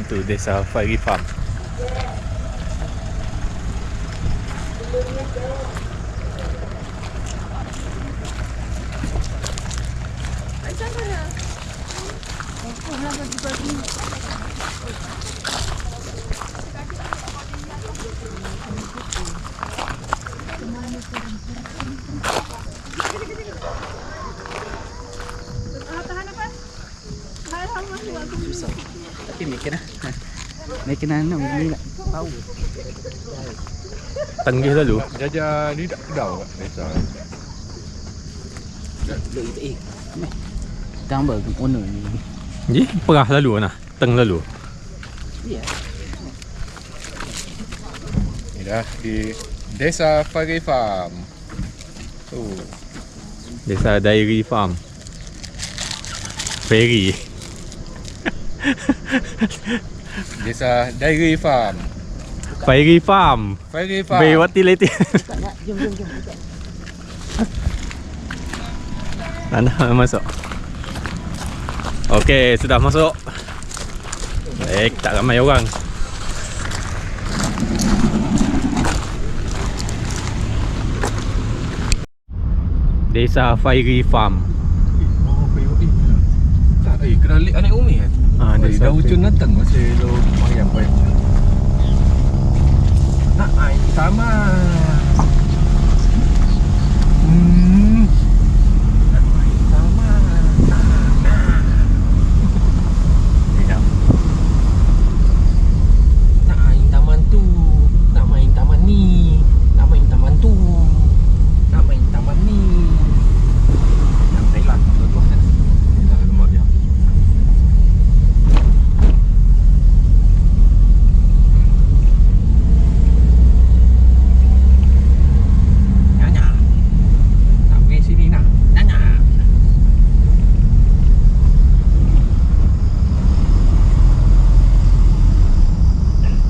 to Desa Fairy Farm. Tapi Mekin nak beli nak tahu. Tanggih lalu. Jajah ni tak kedau kat desa. Gambar owner ni. Ji, perah lalu nah. Teng lalu. Ya. Ni dah di Desa Fairy Farm. Desa Dairy Farm. Fairy. Desa Dairy Farm. Fairy Farm. Fairy Farm. Bewati leti. Jom. Anda masuk. Okey, sudah masuk. Baik, tak ramai orang. Desa Fairy Farm. Oh, Fairy. Tak, kena lik anak Umi kan? Desa Dah hujan datang masih lo mayang baik. Nak air sama. Nak air sama. Nak air taman tu. Nak main taman ni. Nak main taman tu. Nak main taman ni. Yang Thailand tuan-tuan kan. Inilah rumah dia. Nanya. Nak pergi sini nak. Nanya.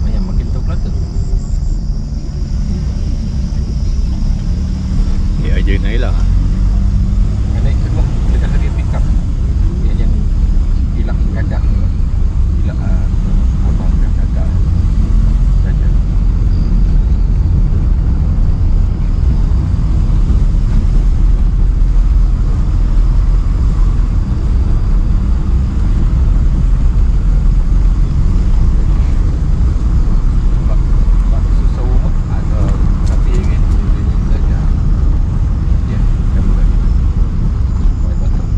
Ayam makin tahu kelata. Ya aja Naila. Naik kedua kita hadir pick up. Dia yang hilang gadak. Hilang abang dah gadak. Saja. Bak susah rumah ada tapi ingin saja. Ya, dah mulai. Mulai batang.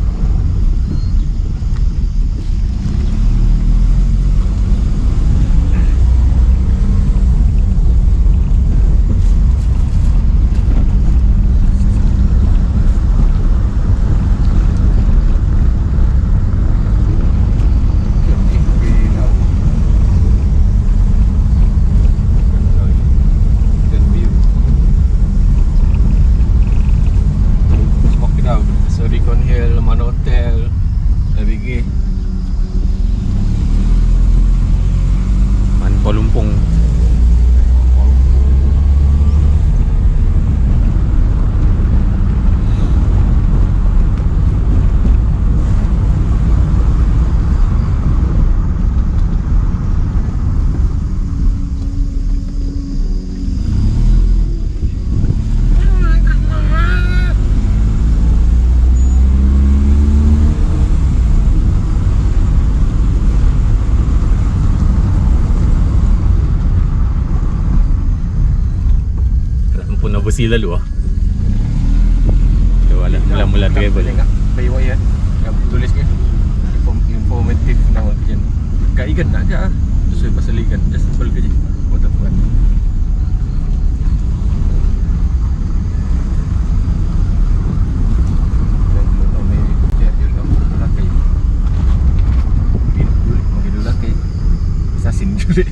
Smoke it out. So Recon Hill, Mana Hotel, LBG. Man Kuala Lumpur. Lampu nak bersih lalu ah. Dia mula-mula travel. Tengok bayi wayar yang tulis ni informatif nama kerja. Kat ikan tak aja. Sesuai pasal ikan just simple kerja. Waterfront. Dan kami dia lakai. Makin dulu lakai. Assassin juga.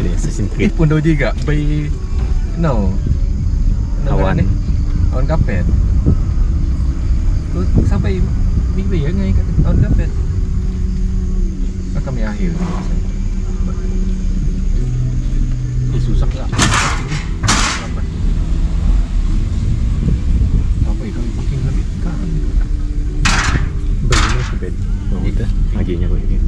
Ini Assassin's Creed. Pun dah juga bayi Awan. Awan kapet. Terus sampai minggu ya ngai kat awan kapet. Kami akhir. Susah tak? Lambat. Apa kami booking lebih kan? Bagaimana sebab kita akhirnya kau ini.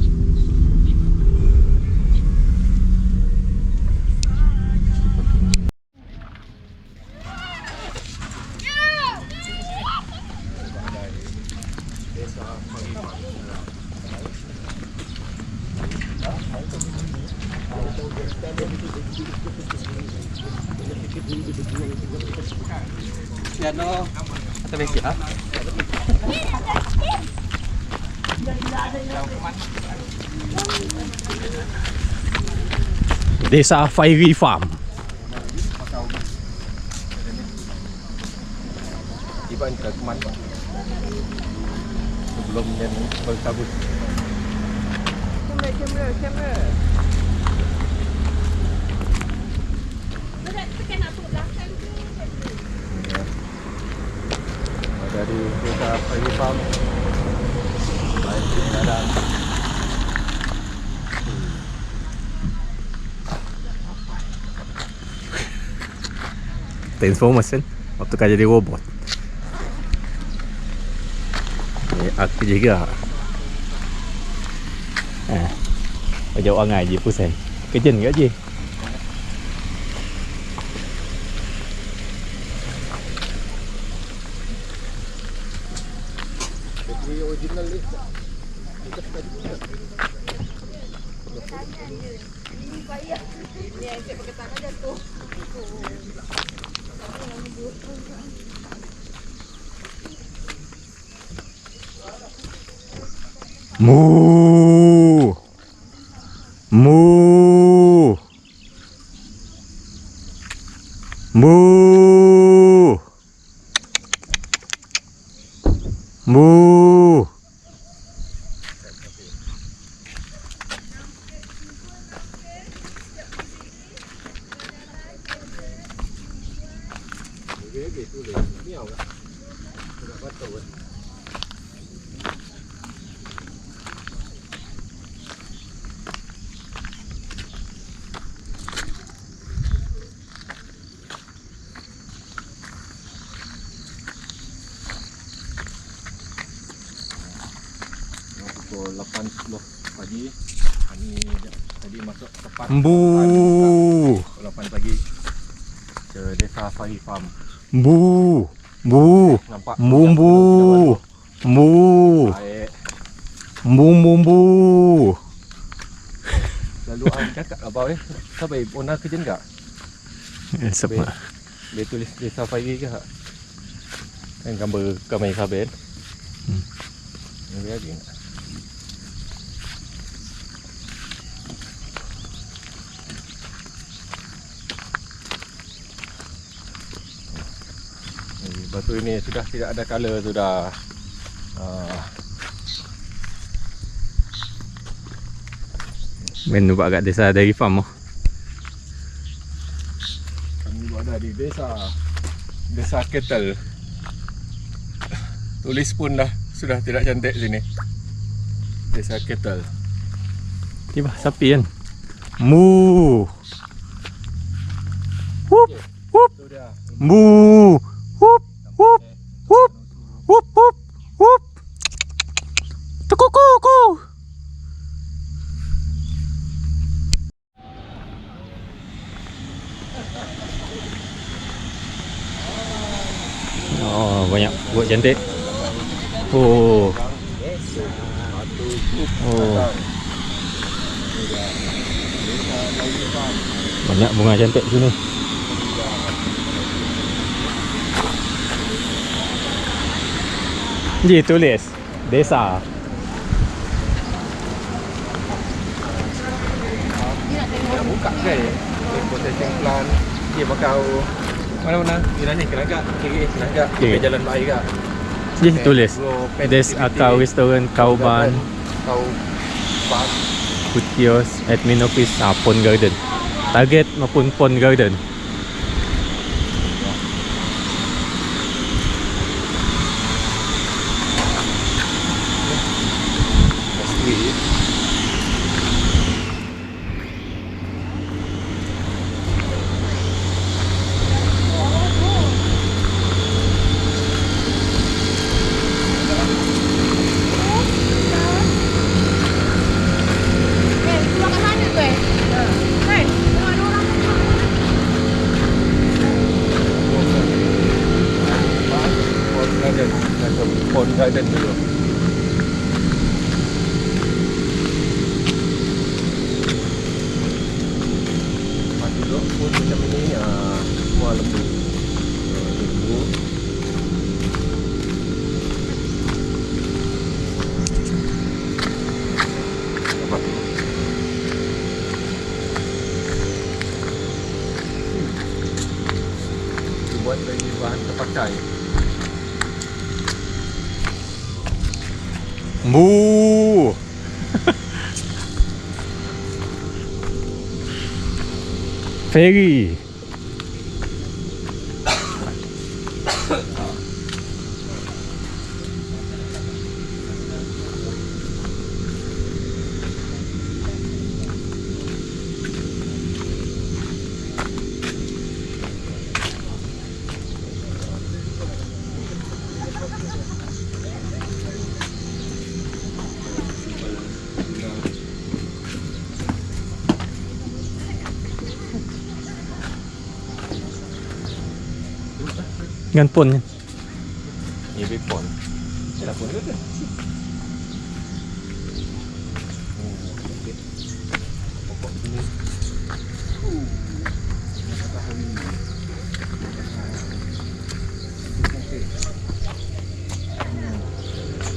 Piano atau basic ah? Desa Fairy Farm. Iban ke Keman Pak. Sebelum yang berkabut. Kamera. Dari Desa Fairy Farm. Baik keadaan. Transformers kan waktu kan jadi robot. Aku juga. Jauh angai je pusing. Kejen ke je? Bateri original ni. Moo. Moo. Moo. Moo. Pukul 8.10 pagi. Ini tadi masuk tepat Mbu. pukul 8 pagi ke Desa Fairy Farm. Mbu. Mbu. Nampak Mbu. Mbu. baik. Mbu. Lalu orang cakap abang sabai owner kerja enggak? Sebab Dia tulis Desa Fairy ke tak? Kan gambar kamera sabai kan? Ini lagi enggak? Batu ini sudah tidak ada color sudah. main buat kat Desa Dairy Farm oh. Kami berada di Desa Kettle. Tulis pun dah sudah tidak cantik sini. Desa Kettle. Tiba sapi kan. Mu. Wup wup. Itu dia. Mu. Wup wup wup wup wup wup. Tukukuku. Oh, banyak buat cantik. Oh. Oh. Banyak bunga cantik sini. Ji tulis desa. Nak buka ke? Possession plan. Dia bakal mana-mana? Dia ni kenagak. Kiri kenagak. Kiri. Jalan baik ke? Ji tulis Des Akau Restoran Kauban Kauban Putios Admin Office Pond Garden. Target maupun Pond Garden. Pond Garden dulu. Masih duduk pun macam ini semua lembu. Lembu kedai. Bu. Ferry. Ngan pun kan. Ni bepon. Yalah pun tu. Pokok sini.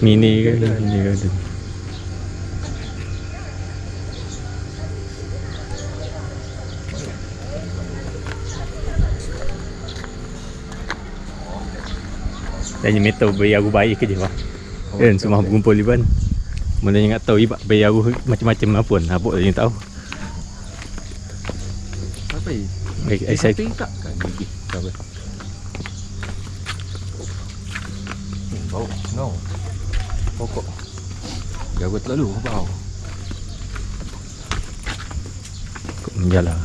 Mini ke mini garden. Dan meter bayar aku baik ke je bang. Kan semua berkumpul di ban. Mana yang tak tahu ibak bayar aku macam-macam apa pun. Apa yang tahu. Apa ni? Saya tak kan gigi. Apa? Bau. No. Pokok. Jaga terlalu bau. kok menjala.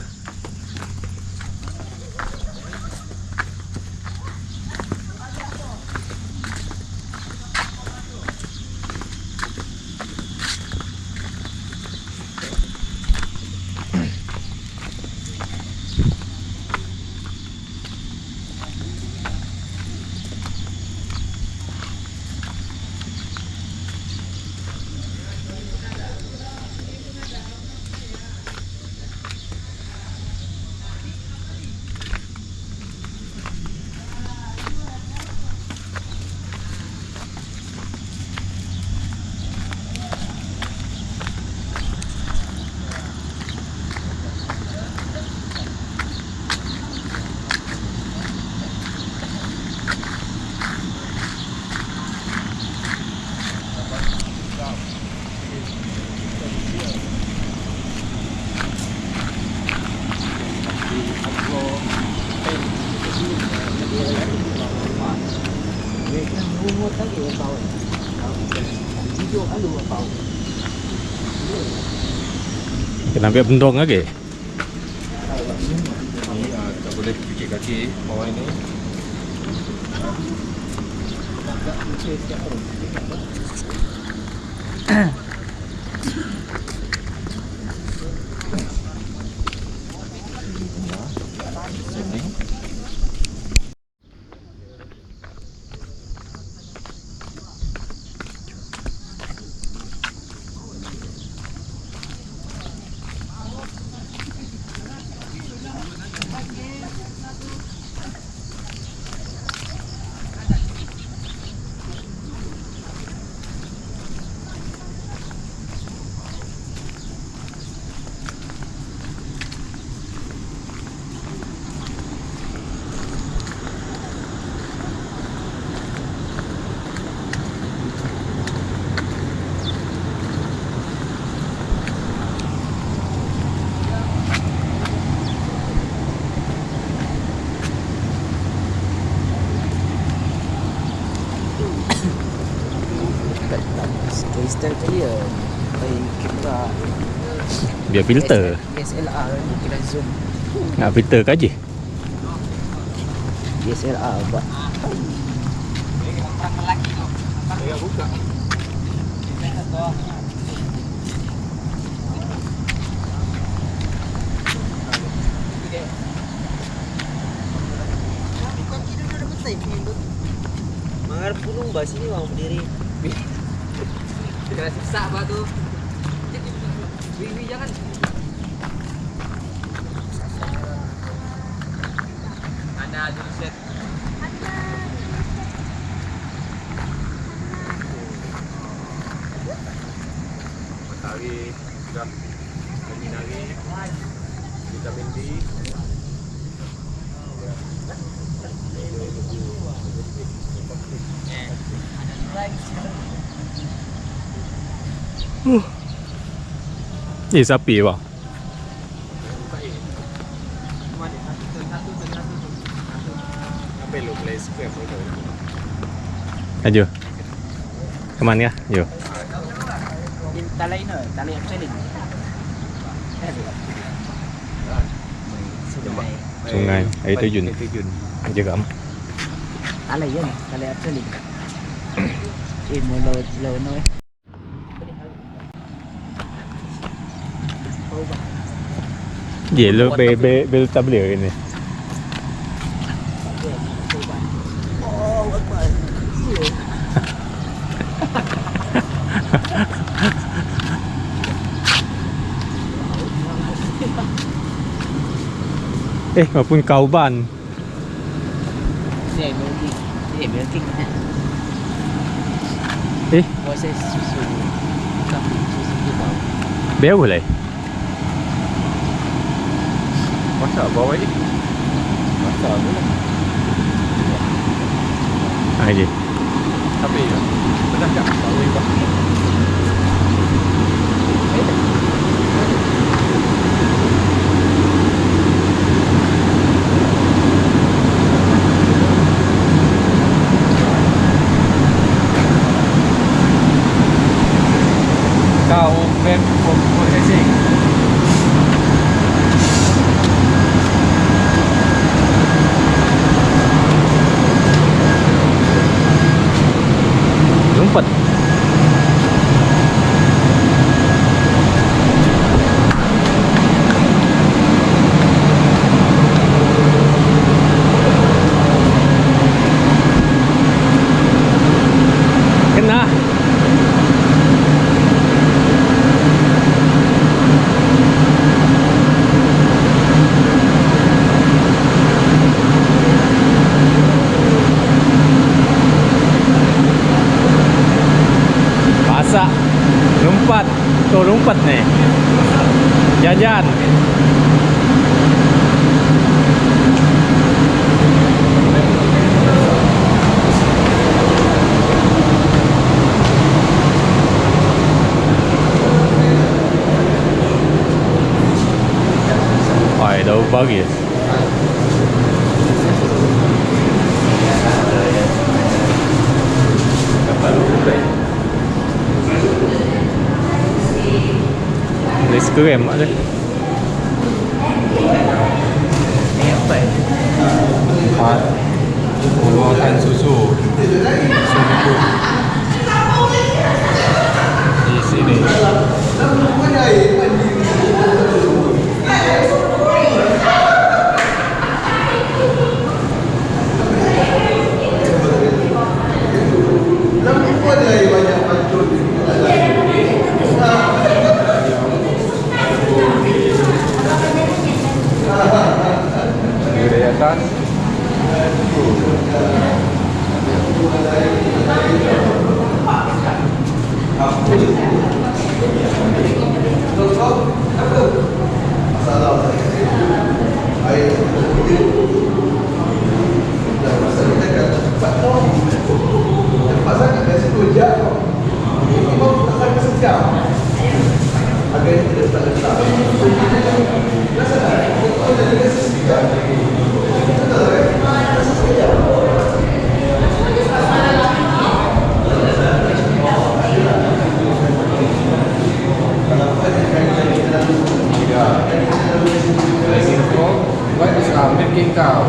Kena ambil bendong lagi. Ni tak boleh cuci kaki bawah ini. Setting. Kristal tadi ya. Baik kamera Biar filter. DSLR ni kena zoom. Nak filter ke je? DSLR buat. Saya buka. Mangar punung bas ini orang berdiri. Kena susah apa tu? Wiwi jangan. Ana dulu set. Matahari sudah menyinari vitamin D. Ni sapi bang. Ambil lo play square photo. Ayo. Kemana ya? Yo. Talay no, talay upselling. Sungai. Air terjun. Jeram. Talay yan, talay upselling. Mo low no. Dia lo be tak boleh ni. Maupun kauban. Ni building na. Proses susu. Kambing susu kita. Beo boleh. Masak bawa ni. Masak tu lah. Aje. Tapi pernah tak bawa ni bang? Kau main processing. Lompat. Kena. Masak. Lompat. Tuh lompat nih. Jajan. Wah, dah bagus. Let's go em ada. Empat. Makan susu. Susu. Di sini. Dari atas. What is milking cow?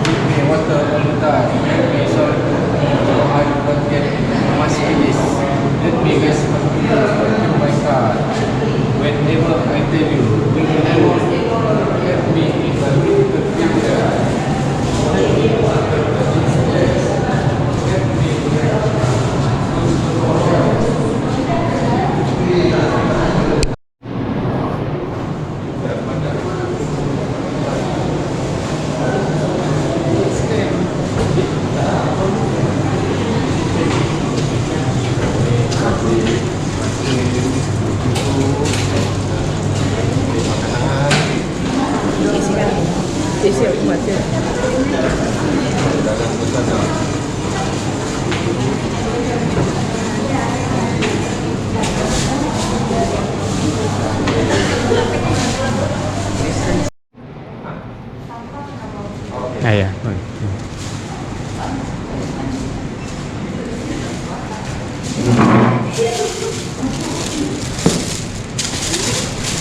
Give me water all the time. Make me so I don't get muscular. Let me guess my car. Whenever I tell you, we will never let me in the future. Ya.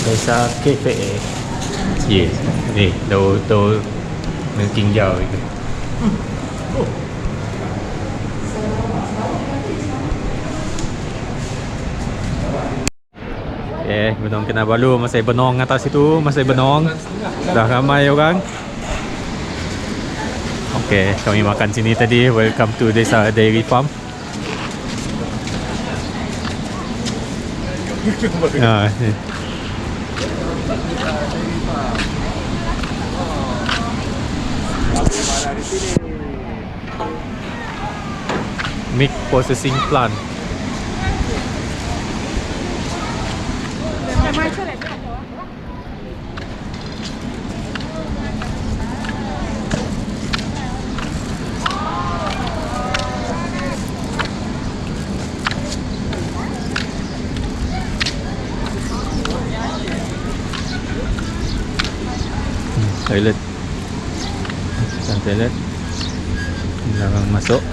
Desa cafe. Yes. Ni, đâu nên kinh giàu itu. Gunung Kinabalu masih benong atas itu, masih benong. Dah ramai orang. Okey, kami makan sini tadi. Welcome to Desa Dairy Farm. Milk processing plant. Toilet. Toilet. Larang masuk.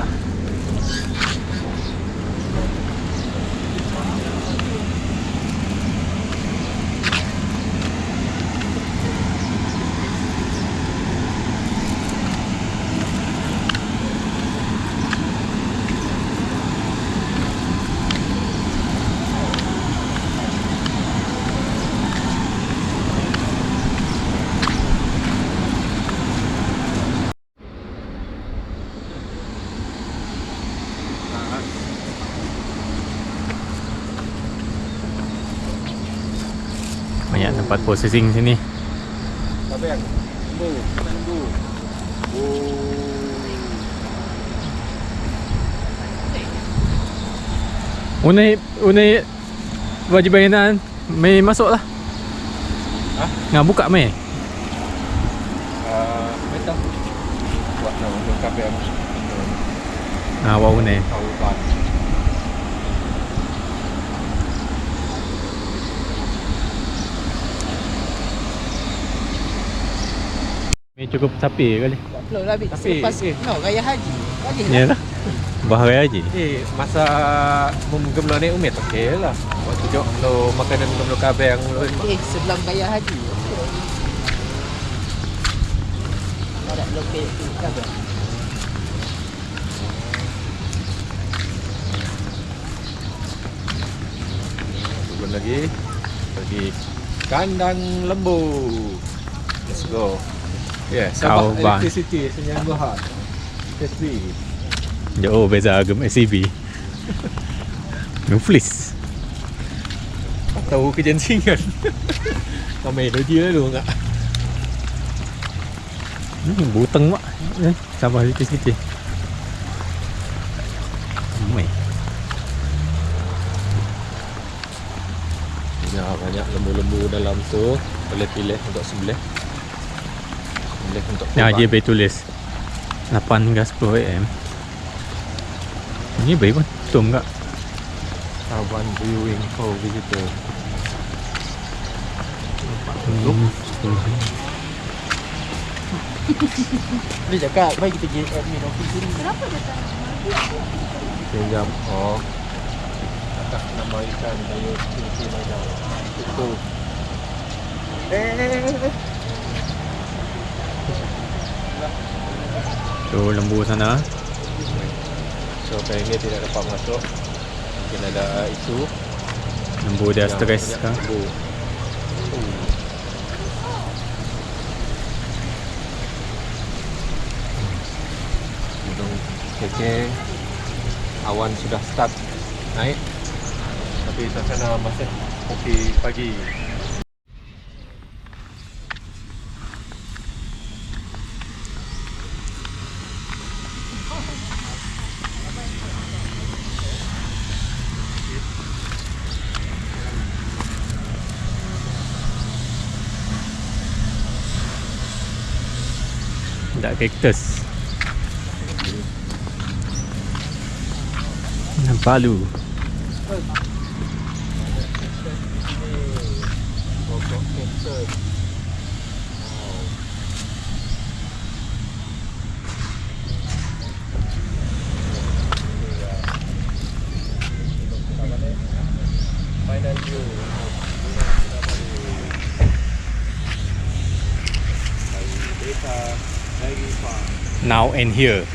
Banyak tempat processing sini. Kabeng. Lembu. Unai wajib bayaran Mei masuk lah. Hah? Ngah buka Mei. Betul. Buat nama kabeng. Wah unai. Kaupan. Mei cukup sapi kali. Tak perlu lah Bik. Tapi, Lepas raya haji. Bagi lah. Ya lah. Bahaya aja. Masa gemlo ni umit okey lah. Waktu jok lo makanan gemlo kabeng lo. Sebelum raya haji. Ada lokal tu kan. Turun lagi. Pergi kandang lembu. Let's go. Yeah, Sabah Bang. Electricity Senyang Berhad. SB. Jauh beza agam SCB. Nuflis. Tahu kejensingan. Kami dia lu enggak? Buteng mak. Sama sikit-sikit. Mai. Ya, banyak lembu-lembu dalam tu. Boleh pilih untuk sebelah. Pilih untuk Ya, dia boleh tulis 8 hingga 10 AM. Ini baik pun. Betul enggak? Tawan viewing for visitor. Dia cakap, baik kita pergi admin office sini. Kenapa dia tak? Pinjam. Oh. Kakak nama ikan daya tinggi macam itu. Tu lembu sana. So kali ni tidak dapat masuk. Mungkin ada isu. Lembu dia yang stres banyak sekarang. lembu. Gunung Kekeng. Awan sudah start naik. Tapi suasana masih kopi pagi. Tak kaktus. Palu. Pokok cactus. now and here